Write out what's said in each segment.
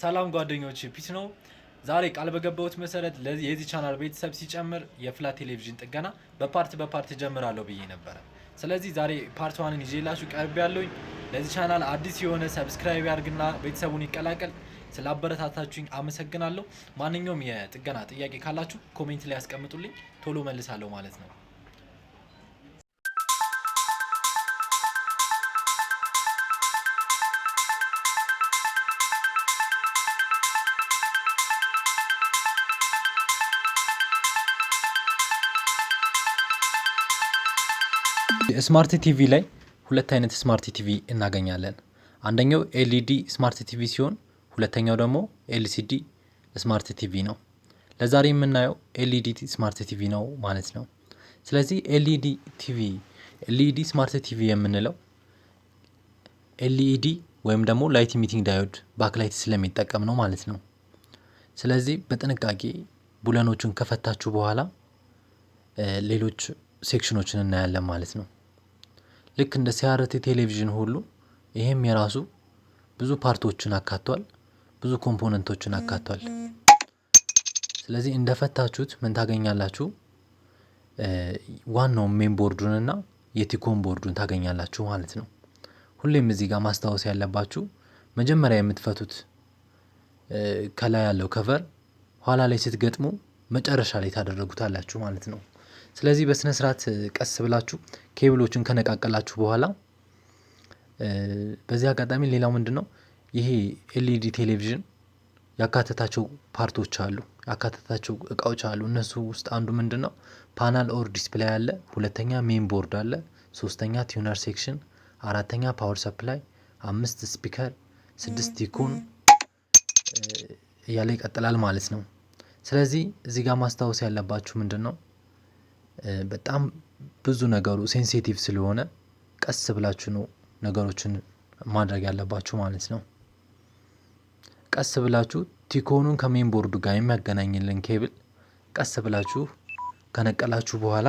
ሰላም ጓደኞች ፒስ ነው። ዛሬ ቃል በገባሁት መሰረት የዚህ ቻናል ቤተሰብ ሲጨምር የፍላት ቴሌቪዥን ጥገና በፓርት ጀምራለሁ ብዬ ነበረ። ስለዚህ ዛሬ ፓርት ዋንን ይዤላችሁ ቀርብ ያለውኝ። ለዚህ ቻናል አዲስ የሆነ ሰብስክራይብ ያድርግና ቤተሰቡን ይቀላቀል። ስላበረታታችሁኝ አመሰግናለሁ። ማንኛውም የጥገና ጥያቄ ካላችሁ ኮሜንት ላይ ያስቀምጡልኝ፣ ቶሎ መልሳለሁ ማለት ነው። ስማርት ቲቪ ላይ ሁለት አይነት ስማርት ቲቪ እናገኛለን። አንደኛው ኤልኢዲ ስማርት ቲቪ ሲሆን ሁለተኛው ደግሞ ኤልሲዲ ስማርት ቲቪ ነው። ለዛሬ የምናየው ኤልኢዲ ስማርት ቲቪ ነው ማለት ነው። ስለዚህ ኤልኢዲ ስማርት ቲቪ የምንለው ኤልኢዲ ወይም ደግሞ ላይት ኢሚቲንግ ዳዮድ ባክላይት ስለሚጠቀም ነው ማለት ነው። ስለዚህ በጥንቃቄ ቡለኖቹን ከፈታችሁ በኋላ ሌሎች ሴክሽኖችን እናያለን ማለት ነው። ልክ እንደ ሲአርቲ ቴሌቪዥን ሁሉ ይሄም የራሱ ብዙ ፓርቶችን አካቷል፣ ብዙ ኮምፖነንቶችን አካቷል። ስለዚህ እንደፈታችሁት ምን ታገኛላችሁ? ዋናው ሜን ቦርዱን እና የቲኮን ቦርዱን ታገኛላችሁ ማለት ነው። ሁሌም እዚህ ጋር ማስታወስ ያለባችሁ መጀመሪያ የምትፈቱት ከላይ ያለው ከቨር ኋላ ላይ ስትገጥሙ መጨረሻ ላይ ታደርጉታላችሁ ማለት ነው። ስለዚህ በስነ ስርዓት ቀስ ብላችሁ ኬብሎችን ከነቃቀላችሁ በኋላ በዚህ አጋጣሚ ሌላው ምንድነው ይሄ ኤልኢዲ ቴሌቪዥን ያካተታቸው ፓርቶች አሉ፣ ያካተታቸው እቃዎች አሉ። እነሱ ውስጥ አንዱ ምንድነው ፓናል ኦር ዲስፕሌይ አለ፣ ሁለተኛ ሜን ቦርድ አለ፣ ሶስተኛ ቲዩነር ሴክሽን፣ አራተኛ ፓወር ሰፕላይ፣ 5 ስፒከር፣ 6 ቲኮን እያለ ይቀጥላል ማለት ነው። ስለዚህ እዚህ ጋር ማስታወስ ያለባችሁ ምንድነው በጣም ብዙ ነገሩ ሴንሲቲቭ ስለሆነ ቀስ ብላችሁ ነው ነገሮችን ማድረግ ያለባችሁ ማለት ነው። ቀስ ብላችሁ ቲኮኑን ከሜን ቦርዱ ጋር የሚያገናኝልን ኬብል ቀስ ብላችሁ ከነቀላችሁ በኋላ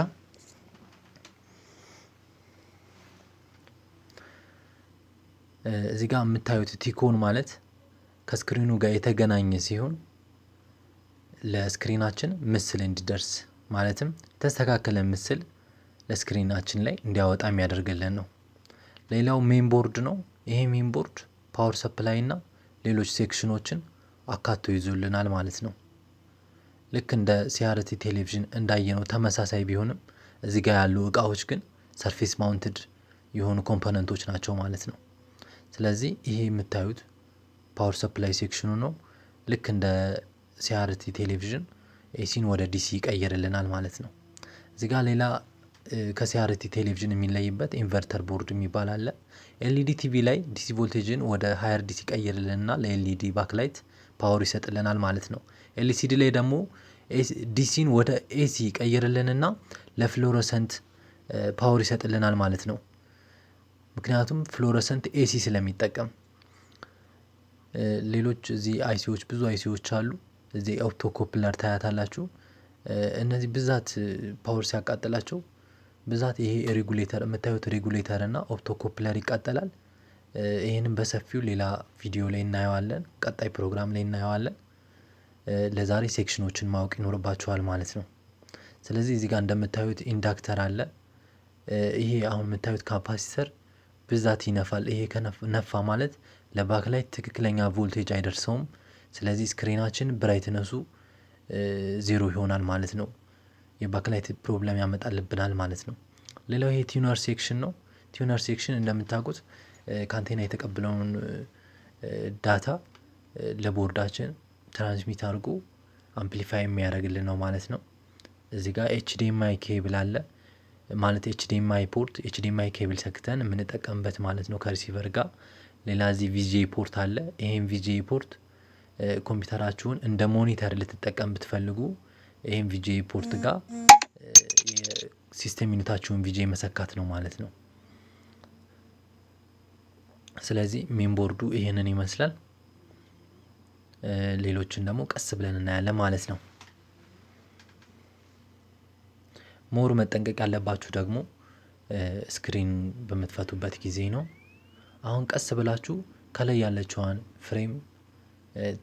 እዚህ ጋር የምታዩት ቲኮን ማለት ከስክሪኑ ጋር የተገናኘ ሲሆን ለስክሪናችን ምስል እንዲደርስ ማለትም ተስተካከለ ምስል ለስክሪናችን ላይ እንዲያወጣ የሚያደርግልን ነው። ሌላው ሜን ቦርድ ነው። ይሄ ሜን ቦርድ ፓወር ሰፕላይ እና ሌሎች ሴክሽኖችን አካቶ ይዞልናል ማለት ነው። ልክ እንደ ሲአርቲ ቴሌቪዥን እንዳየነው ተመሳሳይ ቢሆንም እዚህ ጋር ያሉ እቃዎች ግን ሰርፌስ ማውንትድ የሆኑ ኮምፖነንቶች ናቸው ማለት ነው። ስለዚህ ይሄ የምታዩት ፓወር ሰፕላይ ሴክሽኑ ነው። ልክ እንደ ሲአርቲ ቴሌቪዥን ኤሲን ወደ ዲሲ ይቀይርልናል ማለት ነው። እዚህ ጋር ሌላ ከሲአርቲ ቴሌቪዥን የሚለይበት ኢንቨርተር ቦርድ የሚባል አለ። ኤልኢዲ ቲቪ ላይ ዲሲ ቮልቴጅን ወደ ሃየር ዲሲ ይቀይርልንና ለኤልኢዲ ባክላይት ፓወር ይሰጥልናል ማለት ነው። ኤልሲዲ ላይ ደግሞ ዲሲን ወደ ኤሲ ይቀይርልንና ለፍሎረሰንት ፓወር ይሰጥልናል ማለት ነው። ምክንያቱም ፍሎረሰንት ኤሲ ስለሚጠቀም። ሌሎች እዚህ አይሲዎች ብዙ አይሲዎች አሉ። እዚህ ኦፕቶ ኮፕለር ታያታላችሁ። እነዚህ ብዛት ፓወር ሲያቃጥላቸው ብዛት ይሄ ሬጉሌተር የምታዩት ሬጉሌተር እና ኦፕቶ ኮፕለር ይቃጠላል። ይሄንን በሰፊው ሌላ ቪዲዮ ላይ እናየዋለን፣ ቀጣይ ፕሮግራም ላይ እናየዋለን። ለዛሬ ሴክሽኖችን ማወቅ ይኖርባችኋል ማለት ነው። ስለዚህ እዚህ ጋር እንደምታዩት ኢንዳክተር አለ። ይሄ አሁን የምታዩት ካፓሲተር ብዛት ይነፋል። ይሄ ከነፋ ማለት ለባክላይት ትክክለኛ ቮልቴጅ አይደርሰውም። ስለዚህ ስክሪናችን ብራይትነሱ 0 ይሆናል ማለት ነው። የባክላይት ፕሮብለም ያመጣልብናል ማለት ነው። ሌላው ይሄ ቲዩነር ሴክሽን ነው። ቲዩነር ሴክሽን እንደምታውቁት ካንቴና የተቀበለውን ዳታ ለቦርዳችን ትራንስሚት አድርጎ አምፕሊፋይ የሚያደርግልን ነው ማለት ነው። እዚህ ጋር ኤችዲኤምአይ ኬብል አለ ማለት ኤችዲኤምአይ ፖርት ኤችዲኤምአይ ኬብል ሰክተን የምንጠቀምበት ማለት ነው ከሪሲቨር ጋር። ሌላ እዚህ ቪጂኤ ፖርት አለ። ይሄን ቪጂኤ ፖርት ኮምፒውተራችሁን እንደ ሞኒተር ልትጠቀም ብትፈልጉ ይሄን ቪጂኤ ፖርት ጋር ሲስተም ዩኒታችሁን ቪጂኤ መሰካት ነው ማለት ነው። ስለዚህ ሜን ቦርዱ ይሄንን ይመስላል። ሌሎችን ደግሞ ቀስ ብለን እናያለን ማለት ነው። ሞር መጠንቀቅ ያለባችሁ ደግሞ ስክሪን በምትፈቱበት ጊዜ ነው። አሁን ቀስ ብላችሁ ከላይ ያለችዋን ፍሬም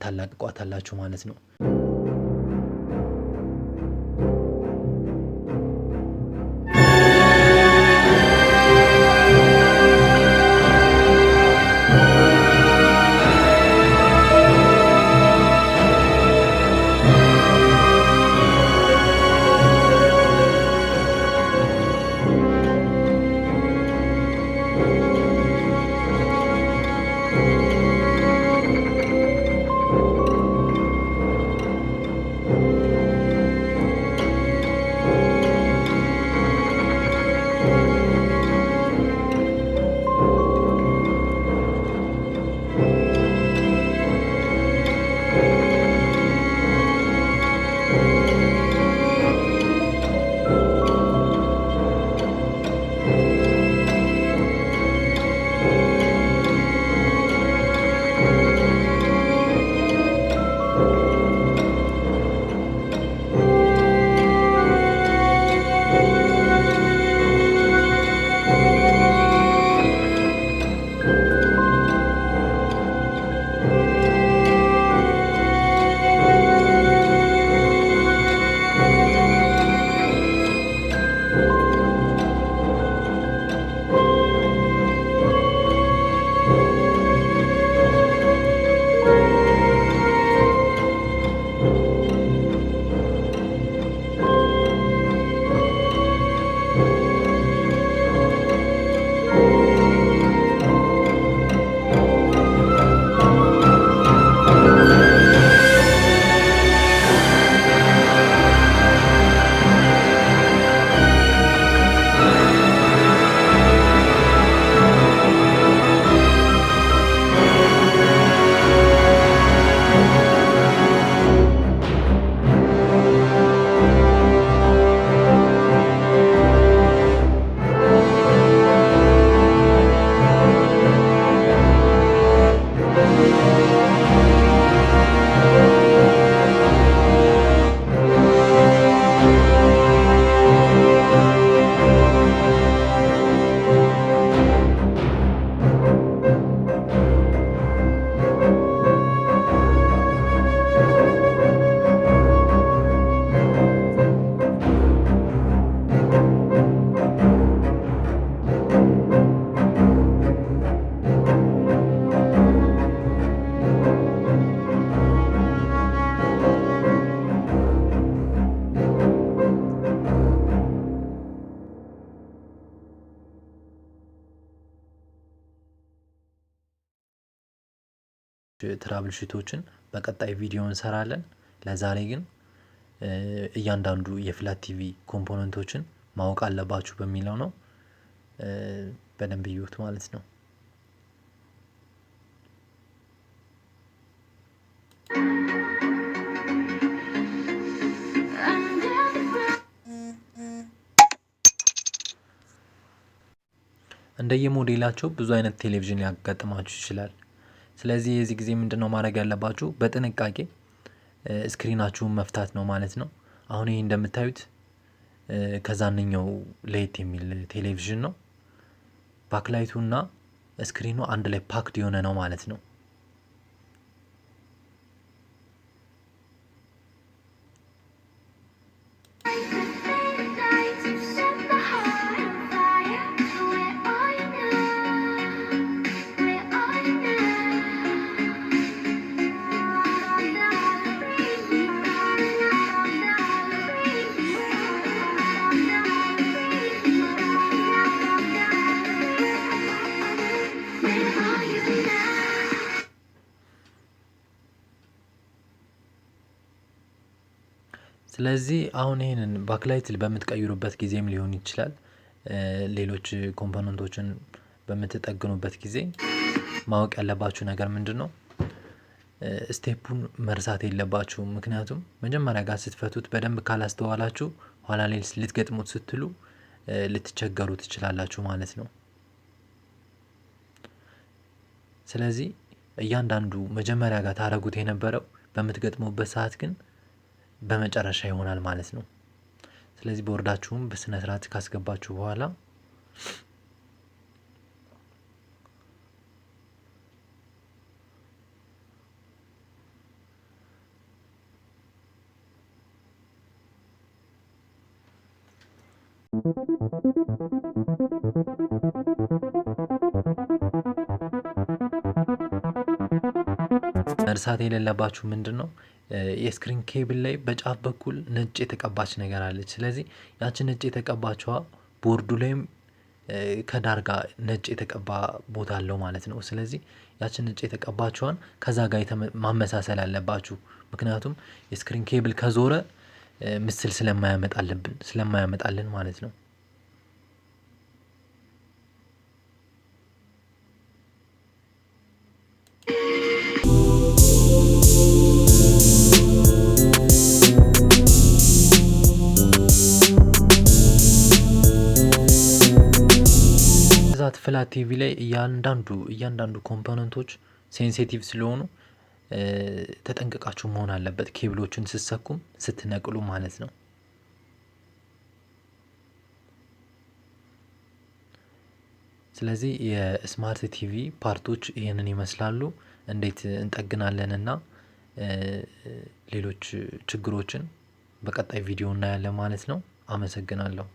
ታላቅቋታላችሁ ማለት ነው። ትራብል ሺቶችን በቀጣይ ቪዲዮ እንሰራለን። ለዛሬ ግን እያንዳንዱ የፍላት ቲቪ ኮምፖነንቶችን ማወቅ አለባችሁ በሚለው ነው። በደንብ እዩት ማለት ነው። እንደየሞዴላቸው ብዙ አይነት ቴሌቪዥን ሊያጋጥማችሁ ይችላል። ስለዚህ የዚህ ጊዜ ምንድነው ማድረግ ያለባችሁ? በጥንቃቄ ስክሪናችሁን መፍታት ነው ማለት ነው። አሁን ይሄ እንደምታዩት ከዛንኛው ለየት የሚል ቴሌቪዥን ነው። ባክላይቱና ስክሪኑ አንድ ላይ ፓክድ የሆነ ነው ማለት ነው። ስለዚህ አሁን ይሄንን ባክላይት በምትቀይሩበት ጊዜም ሊሆን ይችላል። ሌሎች ኮምፖነንቶችን በምትጠግኑበት ጊዜ ማወቅ ያለባችሁ ነገር ምንድነው? ስቴፑን መርሳት የለባችሁም። ምክንያቱም መጀመሪያ ጋር ስትፈቱት በደንብ ካላስተዋላችሁ ኋላ ላይ ልትገጥሙት ስትሉ ልትቸገሩ ትችላላችሁ ማለት ነው። ስለዚህ እያንዳንዱ መጀመሪያ ጋር ታረጉት የነበረው በምትገጥሙበት ሰዓት ግን በመጨረሻ ይሆናል ማለት ነው። ስለዚህ ቦርዳችሁን በስነ ስርዓት ካስገባችሁ በኋላ መርሳት የሌለባችሁ ምንድነው? የስክሪን ኬብል ላይ በጫፍ በኩል ነጭ የተቀባች ነገር አለች። ስለዚህ ያቺ ነጭ የተቀባችዋ ቦርዱ ላይም ከዳር ጋር ነጭ የተቀባ ቦታ አለው ማለት ነው። ስለዚህ ያችን ነጭ የተቀባችዋን ከዛ ጋር ማመሳሰል አለባችሁ። ምክንያቱም የስክሪን ኬብል ከዞረ ምስል ስለማያመጣልን ማለት ነው። ፍላት ቲቪ ላይ እያንዳንዱ ኮምፖነንቶች ሴንሲቲቭ ስለሆኑ ተጠንቅቃችሁ መሆን አለበት ኬብሎችን ስትሰኩም ስትነቅሉ ማለት ነው። ስለዚህ የስማርት ቲቪ ፓርቶች ይሄንን ይመስላሉ። እንዴት እንጠግናለን እና ሌሎች ችግሮችን በቀጣይ ቪዲዮ እናያለን ማለት ነው። አመሰግናለሁ።